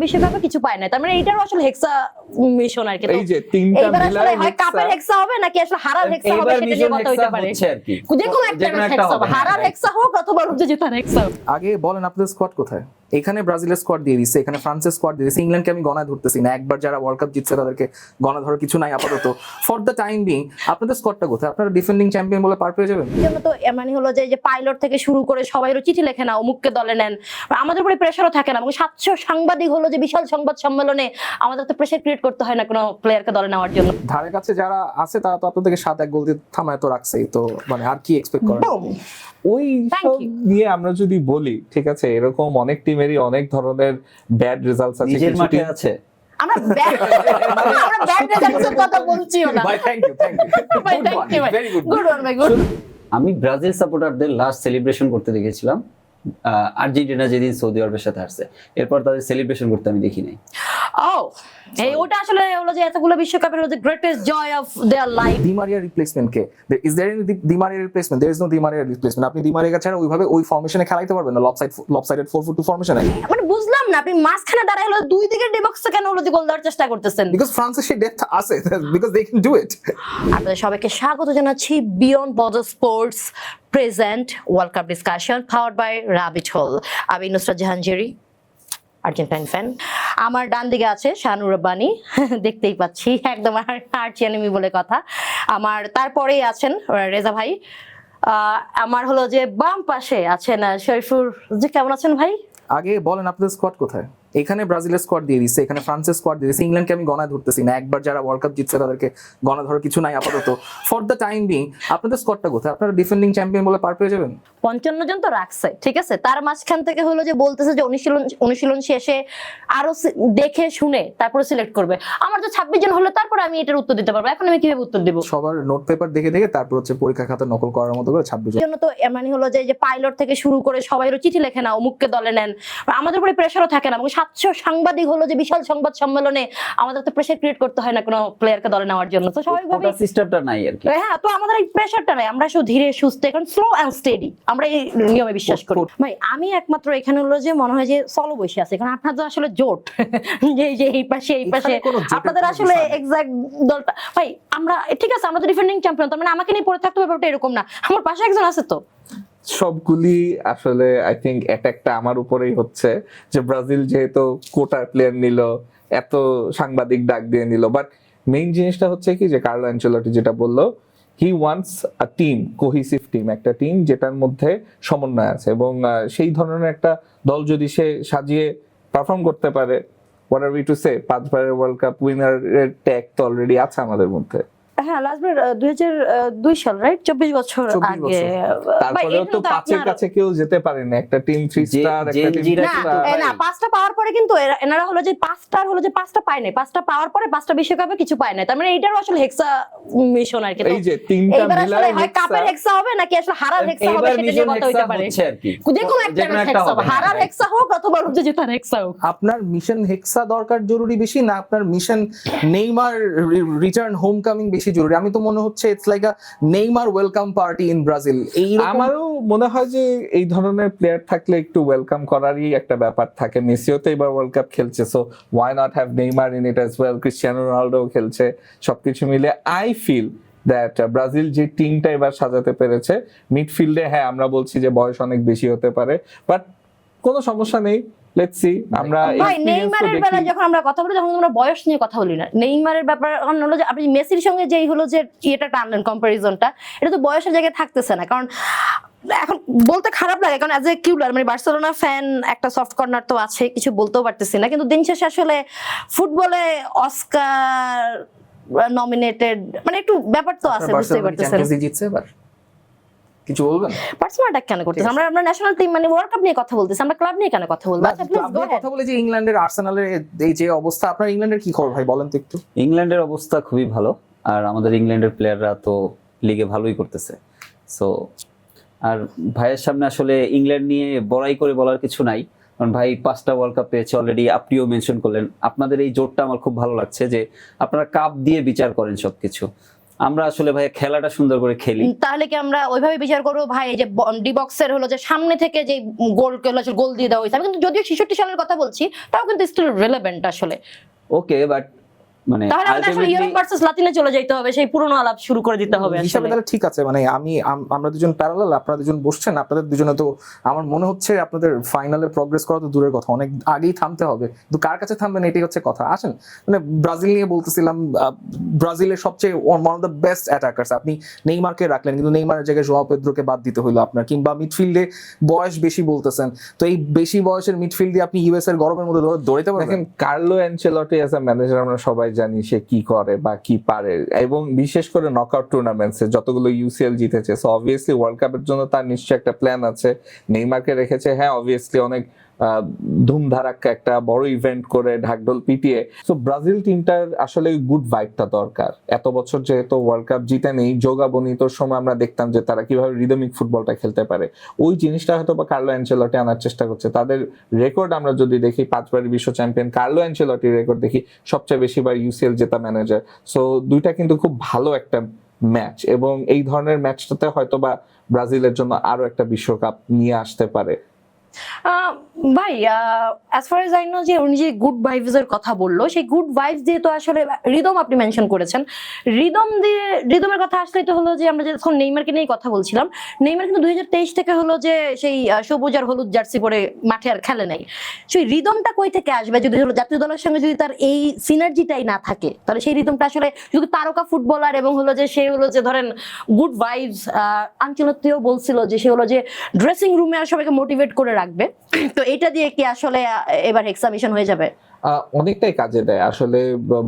বিশ্বকাপে কিছু পায় না, তার মানে এইটারও আসলে হেক্সা মিশন আর কি। এই যে তিনটা এইবার আসলে মিলায় হয় কাপের হেক্সা হবে নাকি আসলে হারার হেক্সা হবে, এইবার সেটা নিয়ে মিশন কথা হইতে হেক্সা পারে। হচ্ছে আর কি, যেকোনো একটা হেক্সা হবে, হারার হেক্সা হোক অথবা জেতার হেক্সা হোক। আগে বলেন আপনাদের স্কোয়াড কোথায়? এখানে ব্রাজিলের স্কোয়াড দিয়ে দিচ্ছে, এখানে ফ্রান্সের স্কোয়াড দিয়ে দিচ্ছে, ইংল্যান্ডকে আমি গণায় ধরতেছি না। একবার যারা ওয়ার্ল্ড কাপ জিতছে তাদেরকে গণা ধরার কিছু নাই আপাতত। ফর দ্য টাইম বিং আপনাদের স্কোয়াডটা কোথায়? আপনারা ডিফেন্ডিং চ্যাম্পিয়ন বলে পার পেয়ে যাবেন। এই জন্য তো মানে হলো যে পাইলট থেকে শুরু করে সবাইরও চিঠি লেখে না, অমুককে দলে নেন, আমাদের উপরে প্রেশারও থাকে না। এবং 700 সাংবাদিক হলো যে বিশাল সংবাদ সম্মেলনে আমাদের তো প্রেশার ক্রিয়েট করতে হয় না কোনো প্লেয়ারকে দলে নেওয়ার জন্য। ধারে কাছে যারা আছে তারা তো আপনাদেরকে 7-1 গোল দিয়ে থামায় তো রাখছেই, তো মানে আর কি এক্সপেক্ট করেন? ওই Thank সব you. নিয়ে আমরা যদি বলি, ঠিক আছে, এরকম অনেক টিমেরই অনেক ধরনের ব্যাড রেজাল্টস আছে। নিজের কিছু মাঠে team- আছে। আমরা ব্যাড রেজাল্টের কথা বলছিও না ভাই থ্যাংক ইউ ভাই, thank you ভাই। Good one ভাই, good. আমি ব্রাজিল সাপোর্টারদের লাস্ট সেলিব্রেশন করতে দেখেছিলাম আর্জেন্টিনা যেদিন সৌদি আরবের সাথে আসছে, এরপর তাদের সেলিব্রেশন করতে আমি দেখি নাই। এই ওটা আসলে হলো যে এতগুলো বিশ্বকাপের হলো যে greatest joy of their life. Di Maria replacement কে? Is there any Di Maria replacement? There is no Di Maria replacement. আপনি ডি মারিয়া ছাড়া ওইভাবে ওই ফরমেশনে খেলাইতে পারবেন না, লপসাইডেড 4-4-2 ফরমেশনে। মানে বুঝলাম না, আপনি মাঝখানে দাঁড়ায় হলো দুই দিকের ডিবক্সে কেন হলো যে গোল দেওয়ার চেষ্টা করতেছেন? বিকজ ফ্রান্সের সেই ডেপথ আছে, because they can do it. আপনাদের সবাইকে স্বাগত জানাচ্ছি Beyond Border Sports present World Cup discussion powered by Rabbit Hole. আমি নুসরাত জাহানজেরি, আর্জেন্টাইন ফ্যান। আমার ডান দিকে আছে শাহানুর রব্বানী, দেখতেই পাচ্ছি একদম আর্চি এনিমি বলে কথা। আমার তারপরেই আছেন রেজা ভাই। আমার হলো যে বাম পাশে আছেন শরীফুর। যে কেমন আছেন ভাই? আগে বলেন আপনাদের স্কোয়াড কোথায়? এখানে ব্রাজিলের স্কোয়াড দিয়ে দিচ্ছে, এখানে ফ্রান্সের স্কোয়াড দিয়ে দিচ্ছে, ইংল্যান্ডকে আমি গণায় ধরতেছি না। একবার যারা ওয়ার্ল্ড কাপ জিতছে তাদেরকে গণা ধরার কিছু নাই আপাতত। ফর দ্য টাইম বিং আপনাদের স্কোয়াডটা কোথায়? আপনারা ডিফেন্ডিং চ্যাম্পিয়ন বলে পার পেয়ে যাবেন। 55 জন তো রাখছে, ঠিক আছে। তার মাঝখান থেকে হলো যে বলতেছে যে অনুশীলন শেষে আরো দেখে শুনে তারপরে সিলেক্ট করবে। আমার তো 26 জন হলো, তারপরে আমি এটার উত্তর দিতে পারবো। এখন আমি কিভাবে উত্তর দেব? সবার নোট পেপার দেখে দেখে তারপর হচ্ছে পরীক্ষা খাতা নকল করার মতো করে 26 জন। জন্য তো মানে হলো যে পাইলট থেকে শুরু করে সবাইরও চিঠি লেখে না, অমুককে দলে নেন, আমাদের উপরে প্রেশারও থাকে না। এবং 700 সাংবাদিক হলো যে বিশাল সংবাদ সম্মেলনে আমাদের তো প্রেশার ক্রিয়েট করতে হয় না কোনো প্লেয়ারকে দলে নেওয়ার জন্য। তো স্বাভাবিকভাবে ওটা সিস্টেমটা নাই আর কি। হ্যাঁ, তো আমাদের এই প্রেশারটা নাই, আমরা শুধু ধীরে সুস্থে, এখন স্লো অ্যান্ড স্টেডি, আমরা এই নিয়মে বিশ্বাস করি। ভাই আমি একমাত্র এখানে হলো যে মনে হয় যে সলো বসে আছে, কারণ আপনাদের আসলে জোট যে এই পাশে এই পাশে, এখানে কোনো জোটের আপনাদের কোনো আসলে বিষয় নেই। এক্সাক্ট দলটা। ভাই আমরা ঠিক আছে, আমরা তো ডিফেন্ডিং চ্যাম্পিয়ন, তার মানে আমাকে নিয়ে পড়ে থাকতে হবে ব্যাপারটা এরকম না। আমার পাশে একজন আছে তো। সবগুলি আসলে আই থিঙ্ক একটা আমার উপরেই হচ্ছে যে ব্রাজিল যেহেতু কোটার প্লেয়ার নিল, এত সাংবাদিক ডাক দিয়ে নিল, বাট মেইন জিনিসটা হচ্ছে কি যে কার্লো অ্যানচেলটি যেটা বললো, he wants a team, cohesive team, একটা টিম যেটার মধ্যে সমন্বয় আছে। এবং সেই ধরনের একটা দল যদি সে সাজিয়ে পারফর্ম করতে পারে, what are we to say, 5 বারের ওয়ার্ল্ড কাপ উইনারের ট্যাগ তো অলরেডি আছে আমাদের মধ্যে। হ্যাঁ, লাস্টবার 2002 সাল, রাইট? 24 বছর 24 আগে। বছর। তারপরেও তো 5-এর কাছে কেউ যেতে পারেনি, একটা টিম 3 স্টার, একটা টিম জেনজিরা না 5টা পাওয়ার পরে কিন্তু এনারা হলো যে 5টা পায় নাই, 5টা পাওয়ার পরে 5টা বিশ্বকাপে কিছু পায় নাই, তার মানে এইটারও আসলে হেক্সা মিশন আর কি। এই যে তিনটা এইবার আসলে মিলায় হয় কাপের হেক্সা হবে নাকি আসলে হারার হেক্সা হবে, এইবার সেটা নিয়ে মিশন কথা হইতে হেক্সা পারে। হচ্ছে আর কি, যেকোনো একটা হেক্সা হবে, হারার হেক্সা হোক অথবা জেতার হেক্সা হোক। আপনার মিশন হেক্সা দরকার জরুরি বেশি, না আপনার mission Neymar return home coming বেশি জরুরি? আমি তো মনে হচ্ছে it's like a Neymar welcome party in Brazil. আমারও মনে হয় যে এই ধরনের প্লেয়ার থাকলে একটু ওয়েলকাম করারই একটা ব্যাপার থাকে। মেসিও তো এবার ওয়ার্ল্ড কাপ খেলছে, so why not have Neymar in it as well. Cristiano Ronaldo খেলছে, সবকিছু মিলে আই ফিল দ্যাট ব্রাজিল যে টিমটা এবার সাজাতে পেরেছে মিডফিল্ডে, হ্যাঁ আমরা বলছি যে বয়স অনেক বেশি হতে পারে, বাট কোনো সমস্যা নেই, লেটস সি। আমরা ভাই নেইমারের বেলা যখন আমরা কথা বলি তখন আমরা বয়স নিয়ে কথা বলি না। নেইমারের ব্যাপার হলো যে আপনি মেসির সঙ্গে যেই হলো যে এটা টানলেন কম্পারিজনটা, এটা তো বয়সের জায়গায় থাকতেছে না। কারণ এখন বলতে খারাপ লাগে, কারণ অ্যাজ এ কিউলার মানে বার্সেলোনা ফ্যান একটা সফট কর্নার তো আছে, কিছু বলতেও পারতেছি না। কিন্তু দিন শেষে আসলে ফুটবলে অস্কার নমিনেটেড মানে একটু ব্যাপার তো আছে, বুঝতেই পারতেছেন। চ্যাম্পিয়ন্স লিগ জিতছে এবার, কিছু বলবেন? পার্সোনাল অ্যাটাক কেন করতেছেন? আমরা ন্যাশনাল টিম মানে ওয়ার্ল্ড কাপ নিয়ে কথা বলতেছি, আমরা ক্লাব নিয়ে কেন কথা বলবো? আচ্ছা প্লিজ গো কথা বলে যে ইংল্যান্ডের আর্সেনালের এই যে অবস্থা, আপনার ইংল্যান্ডের কি খবর ভাই বলেন তো একটু। ইংল্যান্ডের অবস্থা খুবই ভালো, আর আমাদের ইংল্যান্ডের প্লেয়াররা তো লিগে ভালোই করতেছে। সো আর ভাইয়ের সামনে আসলে ইংল্যান্ড নিয়ে বড়াই করে বলার কিছু নাই, কারণ ভাই 5টা ওয়ার্ল্ড কাপ পেয়েছে অলরেডি। আপনিও মেনশন করলেন, আপনাদের এই জোরটা আমার খুব ভালো লাগছে যে আপনারা কাপ দিয়ে বিচার করেন সবকিছু। আমরা আসলে ভাই খেলাটা সুন্দর করে খেলি। তাহলে কি আমরা ওইভাবে বিচার করবো ভাই, এই যে ডি বক্সের হলো যে সামনে থেকে যে গোল দিয়ে দেওয়া হয়েছে, আমি কিন্তু যদিও 66 সালের কথা বলছি, তাও কিন্তু স্টিল রিলেভেন্ট আসলে। ওকে, বাট মানে তাহলে আমাদের আসলে ইউরোপ ভার্সেস লাতিনে চলে যেতে হবে, সেই পুরনো আলাপ শুরু করে দিতে হবে হিসাবে আসলে। তাহলে ঠিক আছে, মানে আমরা দুজন প্যারালাল, আপনারা দুজন বসছেন, আপনাদের দুজনে তো আমার মনে হচ্ছে আপনাদের ফাইনালে প্রগ্রেস করা তো দূরের কথা, অনেক আগেই থামতে হবে, কিন্তু কার কাছে থামবেন এটাই হচ্ছে কথা। আসেন, মানে ব্রাজিল নিয়ে বলতেছিলাম, ব্রাজিলের সবচেয়ে one of the best attackers, আপনি নেইমারকে রাখলেন কিন্তু নেইমারের জায়গায় জোয়াও পেদ্রোকে বাদ দিতে হলো আপনার, কিংবা মিডফিল্ডে বয়স বেশি বলতেছেন, তো এই বেশি বয়সের মিডফিল্ডে আপনি ইউএস এর গরমের মধ্যে দৌড়াইতে পারবেন? দেখেন, কার্লো অ্যানচেলটি অ্যাজ আ ম্যানেজার আমরা সবাই জানি সে কি করে বা কি পারে, এবং বিশেষ করে নকআউট টুর্নামেন্টসে যতগুলো ইউসিএল জিতেছে, সো অবভিয়াসলি ওয়ার্ল্ড কাপের জন্য তার নিশ্চয়ই একটা প্ল্যান আছে। নেইমারকে রেখেছে, হ্যাঁ অবভিয়াসলি অনেক ধুমধারাক্কা একটা বড় ইভেন্ট করে ঢাকঢোল পিটিয়ে। সো ব্রাজিল টিমটার আসলে গুড ভাইবটা দরকার। এত বছর যেহেতু ওয়ার্ল্ড কাপ জিতে নেই, যোগা বনিতোর সময় আমরা দেখতাম যে তারা কিভাবে রিদমিক ফুটবলটা খেলতে পারে, ওই জিনিসটা হয়তো বা কার্লো অ্যানচেলটি আনার চেষ্টা করছে। তাদের রেকর্ড আমরা যদি দেখি, 5বারের বিশ্ব চ্যাম্পিয়ন কার্লো অ্যানচেলটির রেকর্ড দেখি, সবচেয়ে বেশিবার ইউসিএল জেতা ম্যানেজার। সো দুইটা কিন্তু খুব ভালো একটা ম্যাচ, এবং এই ধরনের ম্যাচটাতে হয়তো বা ব্রাজিলের জন্য আরো একটা বিশ্বকাপ নিয়ে আসতে পারে। ভাই as far age I know, যে উনি যে গুড ভাইবস এর কথা বললো, সেই গুড ভাইবস দিয়ে তো আসলে রিদম আপনি মেনশন করেছেন, রিদমের কথা আসলে তো হলো যে আমরা যখন নেইমারকে নিয়ে কথা বলছিলাম, নেইমার কিন্তু 2023 থেকে হলো যে সেই সবুজ আর হলুদ জার্সি পরে মাঠে আর খেলে নাই। সেই রিদমটা কই থেকে আসবে যদি হলো জাতীয় দলের সঙ্গে যদি তার এই সিনার্জিটাই না থাকে, তাহলে সেই রিদমটা আসলে শুধু তারকা ফুটবলার এবং হলো যে সে হলো যে ধরেন গুড ভাইবস, আনচেলত্তিও বলছিল যে সে হলো যে ড্রেসিং রুমে আর সবাইকে মোটিভেট করে রাখবে, তো এটা দিয়ে কি আসলে এবার এক্সামিশন হয়ে যাবে? অনেকটাই কাজে দেয় আসলে।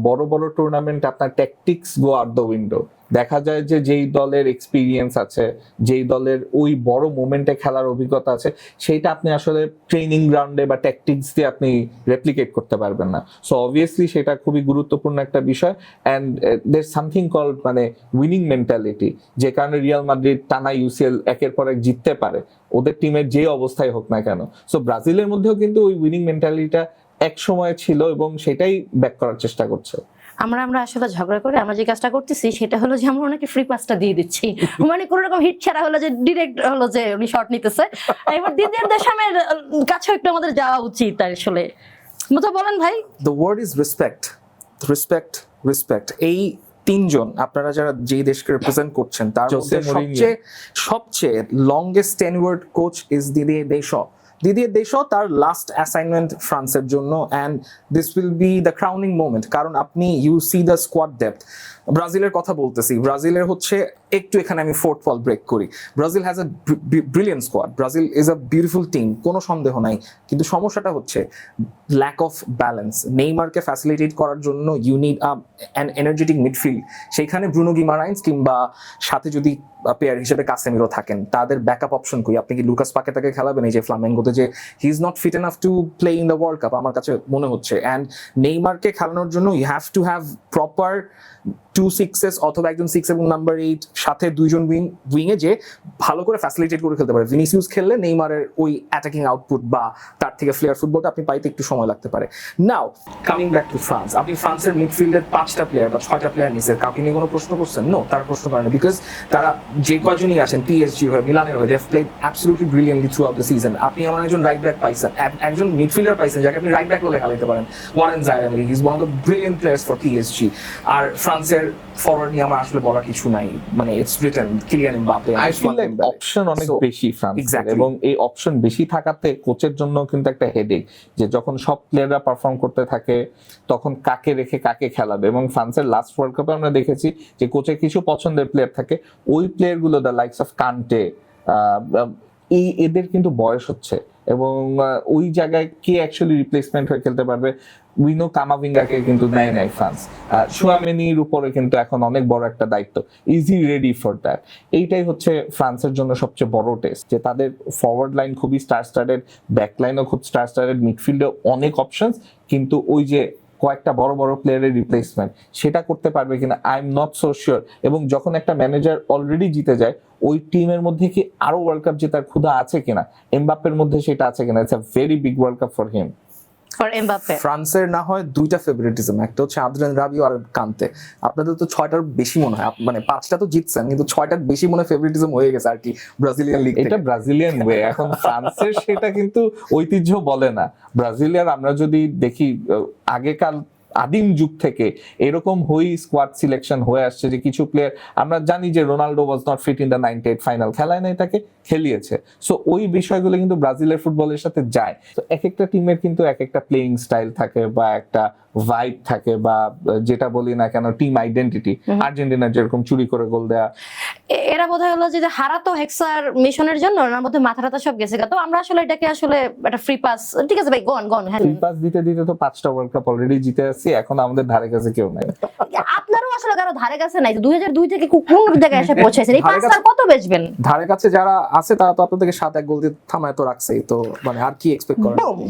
বড় বড় টুর্নামেন্ট আপনার tactics go out the window. দেখা যায় যে যেই দলের এক্সপিরিয়েন্স আছে, যেই দলের ওই বড় মোমেন্টে খেলার অভিজ্ঞতা আছে, সেইটা আপনি আসলে ট্রেনিং গ্রাউন্ডে বা ট্যাকটিক্স দিয়ে আপনি রেপ্লিকেট করতে পারবেন না। সো অবভিয়াসলি সেটা খুবই গুরুত্বপূর্ণ একটা বিষয়। অ্যান্ড দের সামথিং কল্ড মানে উইনিং মেন্টালিটি, যে কারণে রিয়াল মাদ্রিদ টানা ইউসিএল একের পর এক জিততে পারে, ওদের টিমের যে অবস্থায় হোক না কেন। সো ব্রাজিলের মধ্যেও কিন্তু ওই উইনিং মেন্টালিটিটা এক সময় ছিল, এবং সেটাই ব্যাক করার চেষ্টা করছে। আমরা আসলে ঝগড়া করে আমরা যে কাজটা করতেছি সেটা হলো যে আমরা ওনাকে ফ্রি পাসটা দিয়ে দিচ্ছি, মানে কোনো রকম হিট ছাড়া হলো যে ডিরেক্ট হলো যে উনি শট নিতেছে। এবার দিদির দেশামের কাছে একটু আমাদের যাওয়া উচিত আসলে, মতো বলেন ভাই। The word is respect, respect, respect. এই তিনজন আপনারা যারা যেই দেশকে রিপ্রেজেন্ট করছেন তার মধ্যে সবচেয়ে longest tenured coach is Didier দেশো। তার লাস্ট অ্যাসাইনমেন্ট ফ্রান্সের জন্য, and this will be the crowning moment, কারণ আপনি you see the squad depth. ব্রাজিলের কথা বলতেছি, ব্রাজিলের হচ্ছে একটু এখানে আমি ফোর্থ ওয়াল ব্রেক করি, Brazil has a brilliant squad, Brazil is a beautiful team, কোনো সন্দেহ নাই, কিন্তু সমস্যাটা হচ্ছে ল্যাক অফ ব্যালেন্স। নেইমারকে ফ্যাসিলিটেট করার জন্য you need an energetic midfield, সেইখানে ব্রুনো গিমারাইন্স কিংবা সাথে যদি প্লেয়ার হিসেবে কাসেমিরো থাকেন, তাদের ব্যাকআপ অপশন কই? আপনি কি লুকাস পাকেতাকে খেলাবেন? এই যে ফ্লামেঙ্গোতে যে he is not fit enough to play in the world Cup আমার কাছে মনে হচ্ছে। অ্যান্ড নেইমারকে খেলানোর জন্য you have to have proper 2 6s অথবা একজন 6 এবং নাম্বার 8 সাথে দুইজন উইংয়ে যে ভালো করে ফ্যাসিলিটেট করে খেলতে পারে। ভিনিসিয়াস খেললে নেইমারের ওই অ্যাটাকিং আউটপুট বা তার থেকে ফ্লেয়ার ফুটবলটা আপনি পাইতে একটু সময় লাগতে পারে। নাও কামিং ব্যাক টু ফ্রান্স, আপনি ফ্রান্সের মিডফিল্ডের 5টা প্লেয়ার বা 6টা প্লেয়ার নিচে কাউকে নিয়ে কোনো প্রশ্ন করছেন? নো, তারা প্রশ্ন করে না, বিকজ তারা যে কয়জনই আছেন পিএসজি হয়ে, মিলানের হয়ে, they have played absolutely brilliantly throughout the season. আপনি আমার একজন রাইট ব্যাক পাইছেন, একজন মিডফিল্ডার পাইছেন যাকে আপনি রাইট ব্যাক বলে খেলাতে পারেন, Warren Zaire Emery, he is one of the brilliant players for PSG. আর ফ্রান্সের ফরওয়ার্ড নিয়ে আমার আসলে বলার কিছু নাই, মানে it's written Kylian Mbappe. I feel like option অনেক বেশি ফ্রান্সের, এবং এই অপশন বেশি থাকাতে কোচের জন্য কিন্তু একটা হেডেক, যে যখন সব প্লেয়াররা পারফর্ম করতে থাকে তখন কাকে রেখে কাকে খেলাবে। এবং ফ্রান্সের লাস্ট ওয়ার্ল্ড কাপে আমরা দেখেছি যে কোচের কিছু পছন্দের প্লেয়ার থাকে, ওই প্লেয়ারগুলো দ্য লাইকস অফ কান্টে, এদের কিন্তু বয়স হচ্ছে, এবং ওই জায়গায় কে অ্যাকচুয়ালি রিপ্লেসমেন্ট হয়ে খেলতে পারবে? উইনো কামাভিঙ্গাকে কিন্তু নেয় নাই ফ্রান্স, চুয়ামেনির উপরে কিন্তু এখন অনেক বড় একটা দায়িত্ব। Easy ready for that? এইটাই হচ্ছে ফ্রান্সের জন্য সবচেয়ে বড় টেস্ট, যে তাদের ফরওয়ার্ড লাইন খুবই স্টার স্টারেড, ব্যাক লাইনও খুব স্টার স্টারেড, মিডফিল্ডে অনেক অপশনস, কিন্তু ওই যে কয়েকটা বড় বড় প্লেয়ারের রিপ্লেসমেন্ট সেটা করতে পারবে কিনা I am not so sure. এবং যখন একটা ম্যানেজার অলরেডি জিতে যায়, ওই টিমের মধ্যে কি আরো ওয়ার্ল্ড কাপ জেতার ক্ষুধা আছে কিনা, এমবাপ্পের মধ্যে সেটা আছে কিনা? It's a very big world cup for him. For Mbappe. ফ্রান্সের না হয় দুইটা ফেভারিটিজম, একটা হচ্ছে আদ্রিয়ান রাবিও আর কান্তে। আপনাদের তো 6টার বেশি মনে হয়, মানে 5টা তো জিতছেন কিন্তু 6টার বেশি মনে হয় ফেভারিটিজম হয়ে গেছে আর কি ব্রাজিলিয়ান লিগ এটা ব্রাজিলিয়ান ওয়ে। এখন ফ্রান্সের সেটা কিন্তু ঐতিহ্য বলে না। ব্রাজিলিয়ান আমরা যদি দেখি আগেকাল আদিম যুগ থেকে এরকম হই স্কোয়াড সিলেকশন হয়ে আসছে যে কিছু প্লেয়ার আমরা জানি যে Ronaldo was not fit in the 98 final, খেলায় নাই তাকে, খেলিয়েছে। সো ওই বিষয়গুলো কিন্তু ব্রাজিলের ফুটবলের সাথে যায়। তো এক একটা টিমের কিন্তু এক একটা প্লেইং স্টাইল থাকে বা একটা ভাইব থাকে বা যেটা বলি না কেন টিম আইডেন্টিটি। আর্জেন্টিনার যেরকম চুরি করে গোল দেয়া, এরা বোধহয় হলো যে হারাতো হেক্সার মিশনের জন্য ওনার মধ্যে মাথা টাথা সব গেছে। তো আমরা আসলে এটাকে আসলে একটা ফ্রি পাস, ঠিক আছে ভাই, গন হ্যাঁ। ফ্রি পাস দিতে দিতে তো 5টা ওয়ার্ল্ড কাপ অলরেডি জিতে আসছি, এখন আমাদের ধারে কাছে কেউ নাই। আপনারও আসলে কারো ধারে কাছে নাই। 2002 থেকে কোন জায়গায় এসে পৌঁছেছেন? এই ধারে পাঁচটার কত বেচবেন? ধারে কাছে যারা আছে তারা তো আপনাদেরকে 7-1 গোল দিয়ে থামায় তো রাখছেই, তো মানে আর কি এক্সপেক্ট করেন? Boom!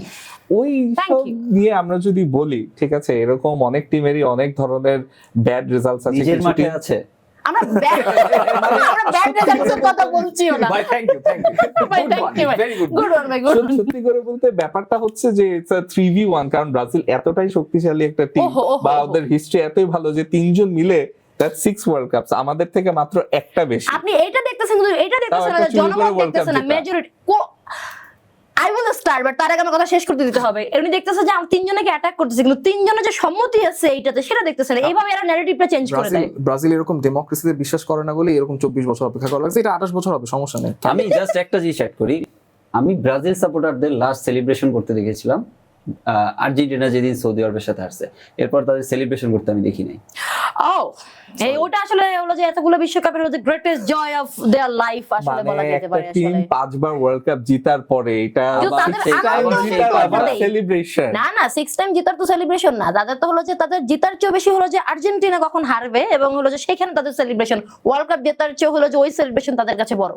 ওই Thank সব you. নিয়ে আমরা যদি বলি, ঠিক আছে, এরকম অনেক টিমেরই অনেক ধরনের ব্যাড রেজাল্টস আছে। নিজের কিছু মাঠে team- আছে। আমরা ব্যাড রেজাল্টের কথা বলছিও না ভাই থ্যাংক ইউ ভাই, থ্যাংক ইউ ভাই, ভেরি গুড। গুড ওয়ান ভাই, গুড। সত্যি করে বলতে ব্যাপারটা হচ্ছে যে ইটস আ 3v1, কারণ ব্রাজিল এতটাই শক্তিশালী একটা টিম ওহো, ওহো, বা ওহো। ওদের হিস্ট্রি এতই ভালো যে 3জন মিলে দ্যাট 6 ওয়ার্ল্ড কাপস, আমাদের থেকে মাত্র একটা বেশি। আপনি এটা দেখতেছেন কিন্তু এটা দেখতেছেন না, একটা চুরি করে জনগণ World Cup দেখতেছে না, জেতা। Majority. I will start, but তার আগে আমার কথা শেষ করতে দিতে হবে। এমনি দেখতেছে যে আমরা তিনজনকে অ্যাটাক করতেছি, কিন্তু তিনজনের যে সম্মতি আছে এইটাতে সেটা দেখতেছে না। এইভাবে এরা ন্যারেটিভটা চেঞ্জ করে দেয়। ব্রাজিল এরকম ডেমোক্রেসিতে বিশ্বাস করে না বলে এরকম 24 বছর অপেক্ষা করা লাগছে। এটা 28 বছর হবে, সমস্যা নেই। আমি জাস্ট একটা জিনিস অ্যাড করি, আমি ব্রাজিল সাপোর্টারদের লাস্ট সেলিব্রেশন করতে দেখেছিলাম আর্জেন্টিনা যেদিন সৌদি আরবের সাথে আসছে, এরপর তাদের সেলিব্রেশন করতে আমি দেখি নাই। ও এই ওটা আসলে হলো যে এতগুলো বিশ্বকাপের হলো যে greatest joy of their life আসলে বলা মানে যেতে একটা পারে টিম আসলে। 5বার ওয়ার্ল্ড কাপ জিতার পরে এটা কিন্তু তাদের আনন্দ feel করতে নেই। সেলিব্রেশন না 6 টাইম জেতার তো সেলিব্রেশন না, তাদের তো হলো যে তাদের জেতার চেয়ে বেশি হলো যে আর্জেন্টিনা কখন হারবে এবং হলো যে সেখানে তাদের সেলিব্রেশন। ওয়ার্ল্ড কাপ জেতার চেয়ে হলো যে ওই সেলিব্রেশন তাদের কাছে বড়।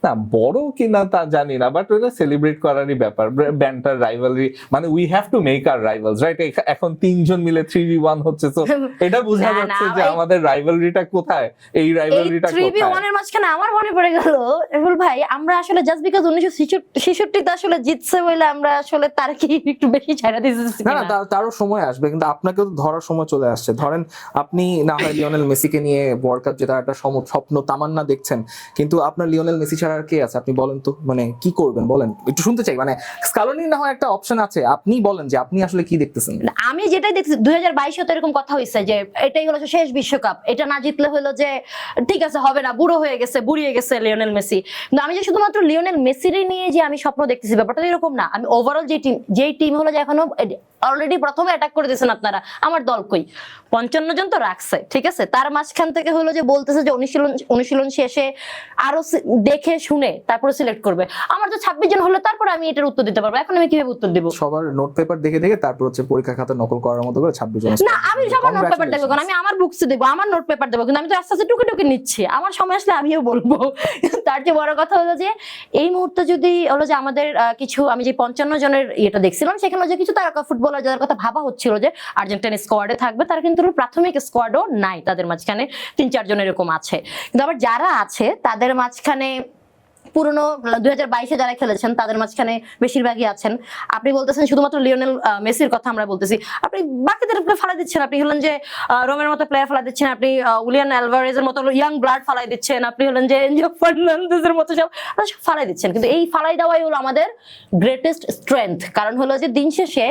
না বড় কিনা তা জানি না, বাট ওটা সেলিব্রেট করারই ব্যাপার। ব্যান্টার রাইভালরি, মানে we have to make our rivals, right? এখন 3জন মিলে 3v1 হচ্ছে, তো এটা বোঝা না, যাচ্ছে না, যে আমাদের রাইভালরিটা কোথায়, এই এই রাইভালরিটা 3v1 কোথায়। এর মাঝখানে আমার মনে পড়ে গেল রুল ভাই, আমরা আসলে জাস্ট বিকজ 1966 তে আসলে জিতছে বলে আমরা আসলে তার কি একটু বেশি ছাড়া দিয়েছি না না, তারও সময় আসবে, কিন্তু আপনাকেও তো ধরার সময় চলে আসছে। ধরেন আপনি না হয় লিওনেল মেসিকে নিয়ে ওয়ার্ল্ড কাপ জেতার একটা স্বপ্ন তামান্না দেখছেন, কিন্তু আপনার লিওনেল মেসি ছাড়া আর কে আছে? আপনি বলেন তো, মানে কি করবেন বলেন, একটু শুনতে চাই। মানে স্কালোনি না হয় একটা অপশন আছে, আপনি বলেন যে আপনি আসলে কি দেখতেছেন। আমি যেটাই দেখছি 2022 তো এরকম কথা হইছে যে এটাই হলো শেষ বিশ্বকাপ, এটা না জিতলে হলো যে ঠিক আছে হবে না, বুড়ো হয়ে গেছে, বুড়িয়ে গেছে লিওনেল মেসি। কিন্তু আমি যে শুধুমাত্র লিওনেল মেসির নিয়ে যে আমি স্বপ্ন দেখতেছি, ব্যাপারটা এরকম না। আমি ওভারঅল যেই টিম হলো যে এখনো অলরেডি প্রথমে অ্যাটাক করে দিয়েছেন আপনারা, আমার দল কই 55 জন তো রাখছে, ঠিক আছে, তার মাঝখান থেকে হলো যে বলতেছে যে অনুশীলন শেষে আরো দেখে শুনে তারপরে সিলেক্ট করবে। আমার তো 26 জন হলো, তারপরে আমি এটার উত্তর দিতে পারবো। এখন আমি কিভাবে উত্তর দেব? সবার নোট পেপার দেখে দেখে তারপর হচ্ছে পরীক্ষা খাতা নকল করার মতো করে 26 জন। না আমি সবার নোট পেপার দেবো, কারণ আমি আমার বুকস দেবো, আমার নোট পেপার দেবো, কিন্তু আমি তো আস্তে আস্তে টুকে টুকে নিচ্ছি। আমার সময় আসলে আমিও বলবো। তার চেয়ে বড় কথা হলো যে এই মুহূর্তে যদি হলো যে আমাদের কিছু, আমি যে 55 জনের ইয়েটা দেখছিলাম, সেখানে যে কিছু তারকা ফুটবলার যাদের কথা ভাবা হচ্ছিল যে আর্জেন্টিনা স্কোয়াডে থাকবে, তারা কিন্তু প্রাথমিক স্কোয়াডও নাই, তাদের মাঝখানে 3-4 জন এরকম আছে। কিন্তু আবার যারা আছে তাদের মাঝখানে পুরনো 2022-এ যারা খেলেছেন তাদের মাঝখানে বেশিরভাগই আছেন। আপনি বলতেছেন শুধুমাত্র লিওনেল মেসির কথা আমরা বলতেছি, আপনি বাকিদের ফালাই দিচ্ছেন। আপনি হলেন যে রোমের মতো প্লেয়ার ফালাই দিচ্ছেন, আপনি উলিয়ান অ্যালভারেজের মতো ইয়াং ব্লাড ফালাই দিচ্ছেন, আপনি হলেন যে এনজো ফার্নান্দেজের মতো সব ফালাই দিচ্ছেন। কিন্তু এই ফালাই দেওয়াই হলো আমাদের গ্রেটেস্ট স্ট্রেংথ। কারণ হলো যে দিন শেষে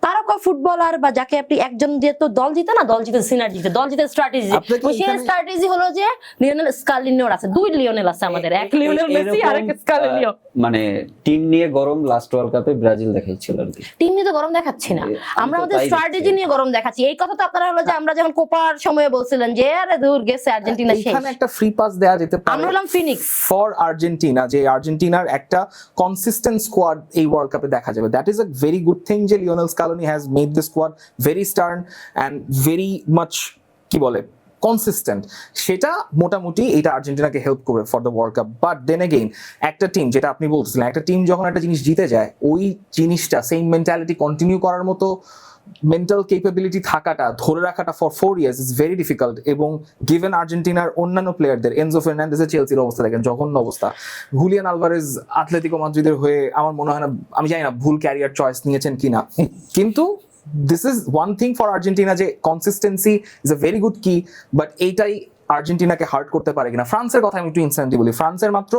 তারকা ফুটবলার বা যাকে আপনি একজন দিয়ে তো দল জিতে না, দল জিতে সিনার্জিতে, দল জিতে স্ট্র্যাটেজি। সেই স্ট্র্যাটেজি হলো যে লিওনেল স্কালিনিওর আছে, 2 লিওনেল আছে আমাদের, এক লিওনেল মেসি আর এক স্কালিনিও। মানে টিম নিয়ে গরম লাস্ট ওয়ার্ল্ড কাপে ব্রাজিল দেখাইছিল আর কি। টিম নিয়ে তো গরম দেখাচ্ছি না, আমরা তো আমাদের তাই স্ট্র্যাটেজি দেখছি। নিয়ে গরম দেখাচ্ছি। এই কথা তো আপনারা হলো যে আমরা যখন কোপার সময় বলছিলেন যে আরে দূর গেছে আর্জেন্টিনা শেষ, এখানে একটা ফ্রি পাস দেয়া যেতে পারে। আমরা হলাম ফিনিক্স ফর আর্জেন্টিনা, যে আর্জেন্টিনার একটা কনসিস্টেন্ট স্কোয়াড এই ওয়ার্ল্ড কাপে দেখা যাবে। That is a very good thing যে Lionel Scaloni has made the squad very stern and very much কি বলে কনসিস্টেন্ট। সেটা মোটামুটি এটা আর্জেন্টিনাকে হেল্প করবে for the world cup. But then again একটা টিম, যেটা আপনি বলছিলেন, একটা টিম যখন একটা জিনিস জিতে যায়, ওই জিনিসটা সেম মেন্টালিটি কন্টিনিউ করার মতো মেন্টাল কেপেবিলিটি থাকাটা ধরে রাখাটা for 4 years is very difficult. এবং গিভেন আর্জেন্টিনার অন্যান্য প্লেয়ারদের, এনজো ফার্নান্দেজের চেলসির অবস্থা দেখেন, জঘন্য অবস্থা। হুলিয়ান আলভারেজ আতলেতিকো মাদ্রিদের হয়ে আমার মনে হয় না, আমি জানি না ভুল ক্যারিয়ার চয়েস নিয়েছেন কিনা, কিন্তু this is one thing for Argentina, যে consistency is a very good কি, বাট এইটাই আর্জেন্টিনাকে হার্ট করতে পারে কিনা। ফ্রান্সের কথা আমি একটু ইনস্ট্যান্টলি বলি, ফ্রান্সের মাত্র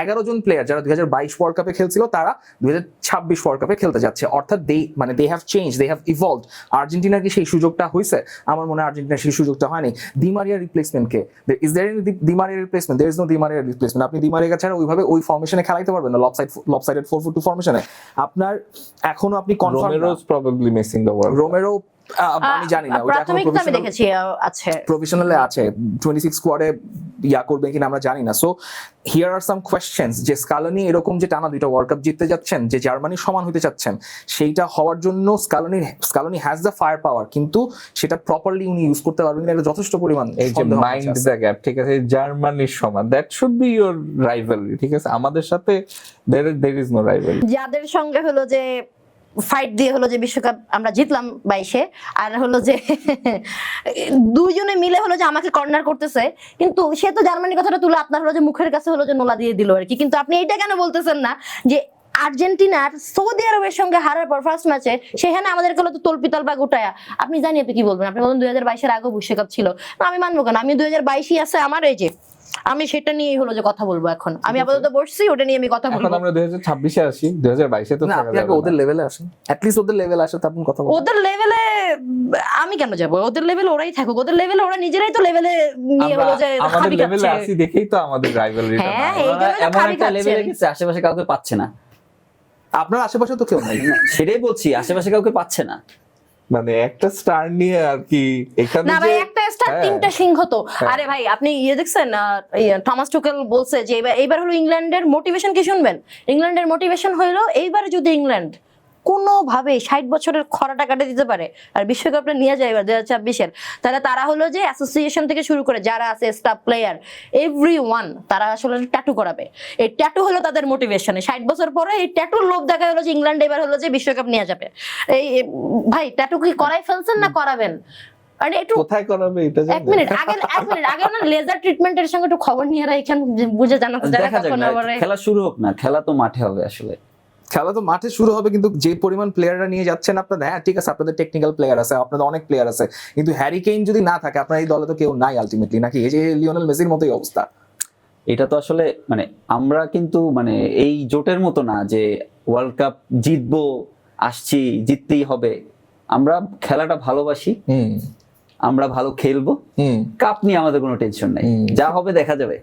11 জন প্লেয়ার যারা 2022 ওয়ার্ল্ড কাপে খেলছিল, তারা 2026 ওয়ার্ল্ড কাপে খেলতে যাচ্ছে, অর্থাৎ they have change, they have evolved. আর্জেন্টিনার কি সেই সুযোগটা হয়েছে? আমার মনে হয় আর্জেন্টিনার সেই সুযোগটা হয়নি। ডিমারিয়ার রিপ্লেসমেন্ট কে? ইজ দেয়ার এনি ডিমারিয়ার রিপ্লেসমেন্ট? দেয়ার ইজ নো ডিমারিয়ার রিপ্লেসমেন্ট। আপনি ডিমারিয়া ছাড়া ওইভাবে ওই ফরমেশনে খেলাইতে পারবেন না, লবসাইডেড 4-4-2 ফরমেশনে। আপনার এখনো আপনি confirm, Romero's probably missing the world. Romero আমি জানি না, ওটা এখন প্রাথমিকটা আমি দেখেছি আছে, প্রফেশনালে আছে, 26 স্কোয়াডে ইয়া করবেন কিনা আমরা জানি না। So here are some questions, যে স্কালোনি এরকম যে টানা 2টা ওয়ার্ল্ড কাপ জিততে যাচ্ছেন, যে জার্মানির সমান হতে চাচ্ছেন, সেইটা হওয়ার জন্য স্কালোনি হ্যাজ দ্য ফায়ার পাওয়ার, কিন্তু সেটা প্রপারলি উনি ইউজ করতে পারবেন কিনা, এটা যথেষ্ট পরিমাণ এই যে মাইন্ড দ্য গ্যাপ, ঠিক আছে, জার্মানির সমান, that should be your rivalry, ঠিক আছে, আমাদের সাথে there is no rivalry. যাদের সঙ্গে হলো যে ফাইট দিয়ে হলো যে বিশ্বকাপ আমরা জিতলাম 22-এ, আর হলো যে দুইজনে মিলে হলো যে আমাকে কর্নার করতেছে, কিন্তু সে তো জার্মানির কথাটা তুলে আপনার হলো যে মুখের কাছে হলো যে নোলা দিয়ে দিল আর কি। কিন্তু আপনি এইটা কেন বলতেছেন না যে আর্জেন্টিনার সৌদি আরবের সঙ্গে হারার পর ফার্স্ট ম্যাচে সেখানে আমাদেরকে হলো তো তলপিতল বা গোটায়া, আপনি জানি আপনি কি বলবেন, আপনি বলেন 2022-এর আগেও বিশ্বকাপ ছিল না, আমি মানবো কেন, আমি 2022-ই আছে আমার, এই যে আমি সেটা নিয়েই হলো যে কথা বলবো। এখন আমি আপাতত বসছি, ওটা নিয়ে আমি কথা এখন বলবো। আমরা 2026-এ আসি, 2022-এ তো না, থাকা আপনি যাবে আগে ওদের না। লেভেলে আসেন, অ্যাট লিস্ট ওদের লেভেলে আসে, তারপর কথা বলবো। ওদের লেভেলে আমি কেন যাব? ওদের লেভেলে ওরাই থাকুক, ওদের লেভেলে ওরা নিজেরাই তো লেভেলে নিয়ে হলো যে আমাদের হাবি লেভেলে খাচ্ছে। আসি দেখেই তো আমাদের রাইভালরিটা হ্যাঁ, না। এই ওরা জন্য তো এমন খাবি একটা লেভেলে খাচ্ছেন। গেছে আশেপাশে কাউকে পাচ্ছে না। আপনার আশেপাশে তো কেউ নাই। সেটাই বলছি, আশেপাশে কাউকে পাচ্ছে না। মানে একটা স্টার নিয়ে আর কি এখানে না যে ভাই, একটা স্টার হ্যাঁ। 3টা সিংহ তো। হ্যাঁ। আরে ভাই আপনি দেখছেন থমাস টুকেল বলছে যে এইবার হলো ইংল্যান্ডের মোটিভেশন কি শুনবেন? ইংল্যান্ডের মোটিভেশন হলো এইবারে যদি ইংল্যান্ড কোনোভাবে 60 বছরের খরাটা কাটে দিতে পারে আর বিশ্বকাপটা নিয়ে যায় এবার 2026-এর, তাহলে তারা হলো যে অ্যাসোসিয়েশন থেকে শুরু করে যারা আছে স্টাফ প্লেয়ার এভরিওয়ান, তারা আসলে ট্যাটু করাবে। এই ট্যাটু হলো তাদের মোটিভেশনে, 60 বছর পরে এই ট্যাটুর লোভ দেখা হলো যে ইংল্যান্ড এবার হলো যে বিশ্বকাপ নিয়ে যাবে। ভাই ট্যাটু কি করাই ফেলছেন না করাবেন? আরে একটু কোথায় করাবে এটা এক মিনিট আগে না লেজার ট্রিটমেন্টের সঙ্গে একটু খবর নিয়ে রাখেন, বুঝে জানাতে যারা দেখা যাক কখন না, আবার খেলা শুরু হোক না, খেলা তো মাঠে হবে আসলে। খেলা তো মাঠে শুরু হবে, কিন্তু যে পরিমাণ প্লেয়াররা নিয়ে যাচ্ছেন আপনাদের, হ্যাঁ ঠিক আছে আপনাদের টেকনিক্যাল প্লেয়ার আছে, আপনাদের অনেক প্লেয়ার আছে, কিন্তু হ্যারি কেইন যদি না থাকে আপনার এই দলে তো কেউ নাই আলটিমেটলি, নাকি? এই যে লিওনেল মেসির মতোই অবস্থা। এটা তো আসলে মানে আমরা কিন্তু মানে এই জোটের মতো না যে ওয়ার্ল্ড কাপ জিতবো, আসছি জিততেই হবে। আমরা খেলাটা ভালোবাসি, আমরা ভালো খেলবো, কাপ নিয়ে আমাদের কোনো টেনশন নাই, যা হবে দেখা যাবে।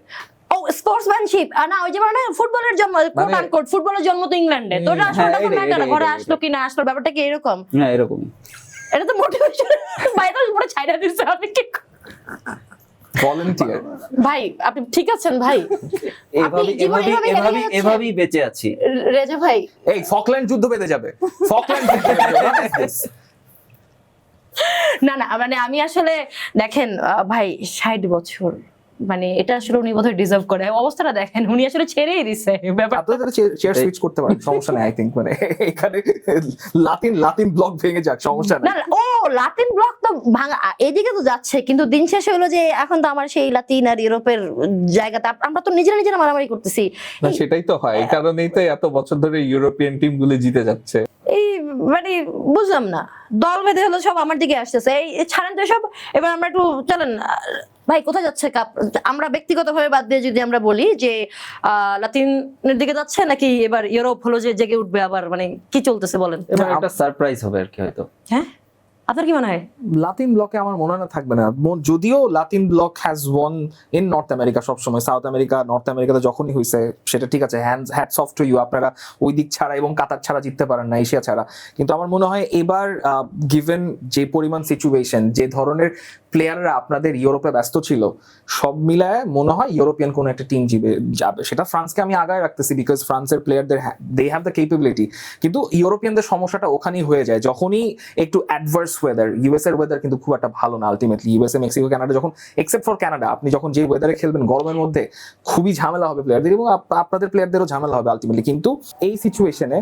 ও স্পোর্টসম্যানশিপ না, ওই যে মানে ফুটবলের জন্ম, কোট আনকোট ফুটবলের জন্ম তো ইংল্যান্ডে, তো এটা আসলে তো ম্যাটার ঘরে আসলো কি না আসলো, ব্যাপারটা কি এরকম? হ্যাঁ এরকমই। এটা তো মোটিভেশন বাইরে পুরো ছাইড়া দিচ্ছে। আপনি কি ভলান্টিয়ার ভাই, আপনি ঠিক আছেন ভাই? এভাবেই বেঁচে আছি। রেজা ভাই, এই ফকল্যান্ড যুদ্ধ বেঁধে যাবে, ফকল্যান্ড যুদ্ধ বেঁধে যাবে। What is this? না আমি আসলে দেখেন ভাই 60 বছর মানে এটা আসলে উনি বোধহয় ডিজার্ভ করে, অবস্থাটা দেখেন, উনি আসলে ছেড়েই দিছে ব্যাপার। আপনাদের চেয়ার সুইচ করতে পারেন, সমস্যা নেই। আই থিংক মানে এখানে লাতিন ব্লক ভেঙে যাক, সমস্যা নেই। না ও লাতিন ব্লক তো ভাঙা এদিকে তো যাচ্ছে, কিন্তু দিন শেষে হলো যে এখন তো আমার সেই লাতিন আর ইউরোপের জায়গাতে আমরা তো নিজেরা মারামারি করতেছি। না সেটাই তো হয়, এই কারণেই তো এত বছর ধরে ইউরোপিয়ান টিম গুলো জিতে যাচ্ছে। এই মানে বুঝলাম না, দল বেঁধে হলো সব আমার দিকে আসতেছে, এই ছাড়েন তো সব। এবার আমরা একটু চলেন ভাই, কোথায় যাচ্ছে কাপ? আমরা ব্যক্তিগতভাবে বাদ দিয়ে যদি আমরা বলি যে লাতিনের দিকে যাচ্ছে নাকি এবার ইউরোপ হলো যে জেগে উঠবে আবার, মানে কি চলতেছে বলেন? এবার একটা সারপ্রাইজ হবে আর কি হয়তো। হ্যাঁ, আপনার কি মনে হয়? লাতিন ব্লকে আমার মনে হয় না থাকবে না, যদিও Latin block has one in north America সবসময়, সাউথ আমেরিকা নর্থ আমেরিকাতে যখনই হয়েছে সেটা ঠিক আছে, হ্যাটস অফ টু ইউ, আপনারা ওই দিক ছাড়া এবং কাতার ছাড়া জিততে পারেন না, এশিয়া ছাড়া। কিন্তু আমার মনে হয় এবার গিভেন যে পরিমাণ সিচুয়েশন, যে ধরনের প্লেয়াররা আপনাদের ইউরোপে ব্যস্ত ছিল, সব মিলায় মনে হয় ইউরোপিয়ান কোনো একটা টিম যাবে। সেটা ফ্রান্সকে আমি আগায় রাখতেছি, বিকজ ফ্রান্সের প্লেয়ারদের দে হ্যাভ দ্য ক্যাপাবিলিটি, কিন্তু ইউরোপিয়ানদের সমস্যাটা ওখানেই হয়ে যায় যখনই একটু অ্যাডভার্স ওয়েদার। ইউএস এর ওয়েদার কিন্তু খুব একটা ভালো না আলটিমেটলি, ইউএসএ, মেক্সিকো, কানাডা, যখন এক্সেপ্ট ফর কানাডা, আপনি যখন যে ওয়েদারে খেলবেন গরমের মধ্যে, খুবই ঝামেলা হবে প্লেয়ারদের এবং আপনাদের প্লেয়ারদেরও ঝামেলা হবে আলটিমেটলি। কিন্তু এই সিচুয়েশনে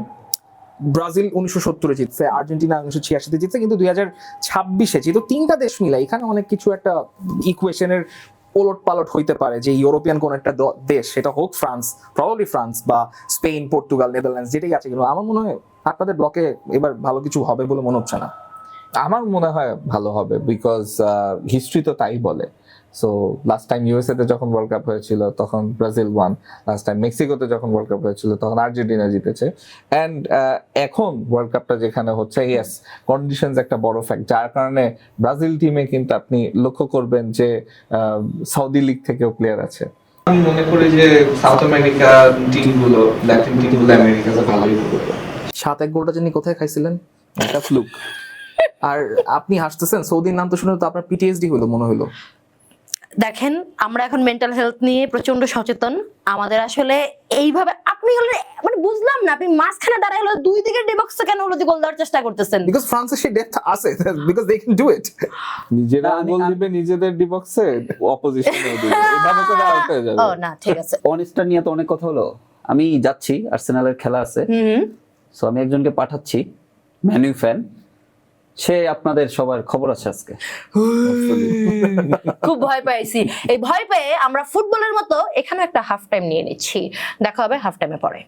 ব্রাজিল 1970-এ জিতছে, আর্জেন্টিনা 1986-তে জিতছে, কিন্তু 2026-এ যেহেতু তিনটা দেশ মিলে, এখানে অনেক কিছু একটা ইকুয়েশনের ওলট পালট হইতে পারে, যে ইউরোপিয়ান কোন একটা দেশ, সেটা হোক ফ্রান্স, প্রবাবলি ফ্রান্স বা স্পেন, পর্তুগাল, নেদারল্যান্ডস, যেটাই আছে, কিন্তু আমার মনে হয় আপনাদের ব্লকে এবার ভালো কিছু হবে বলে মনে হচ্ছে না। আমার মনে হয় ভালো হবে, বিকজ হিস্ট্রি তো তাই বলে। সো লাস্ট টাইম ইউএসএ তে যখন ওয়ার্ল্ড কাপ হয়েছিল তখন ব্রাজিল ওয়ান, লাস্ট টাইম মেক্সিকোতে যখন ওয়ার্ল্ড কাপ হয়েছিল তখন আর্জেন্টিনা জিতেছে, অ্যান্ড এখন ওয়ার্ল্ড কাপটা যেখানে হচ্ছে, ইয়েস, কন্ডিশনস একটা বড় ফ্যাক্ট, যার কারণে ব্রাজিল টিমে কিন্তু আপনি লক্ষ্য করবেন যে সৌদি লিগ থেকেও প্লেয়ার আছে। আমি মনে করি যে সাউথ আমেরিকা টিমগুলো, ল্যাটিন টিমগুলো আমেরিকাতে ভালোই করবে। 7-1 গোলটা জানি কোথায় খাইছিলেন? একটা ফ্লুক। আর আপনি হাসতেছেন, সৌদির নাম তো শুনে তো আপনার পিটিএসডি হলো মনে হলো। দেখেন, আমরা এখন মেন্টাল হেলথ নিয়ে প্রচন্ড সচেতন। আমাদের আসলে এইভাবে আপনি হলে মানে বুঝলাম না, আপনি মাঝখানে দাঁড়ায় হলো দুই দিকে ডিবক্সে কেন হলো গোল দেওয়ার চেষ্টা করতেছেন? বিকজ ফ্রান্সের সেই ডেপথ আছে, because they can do it. নিজেরা না, গোল দিবে নিজেদের ডি বক্সে, অপোজিশনও দিবে, এভাবে করে আউট হয়ে যাবে। ও না, ঠিক আছে। অনেস্টার নিয়ে তো অনেক কথা হলো, আমি যাচ্ছি, আর্সেনালের খেলা আছে, হুম, সো আমি একজনকে পাঠাচ্ছি, ম্যানইউ ফ্যান, সে আপনাদের সবার খবর আছে আজকে। খুব ভয় পাইছি। এই ভয় পেয়ে আমরা ফুটবলের মতো এখানে একটা হাফ টাইম নিয়ে নিচ্ছি। দেখা হবে হাফ টাইমে পরে।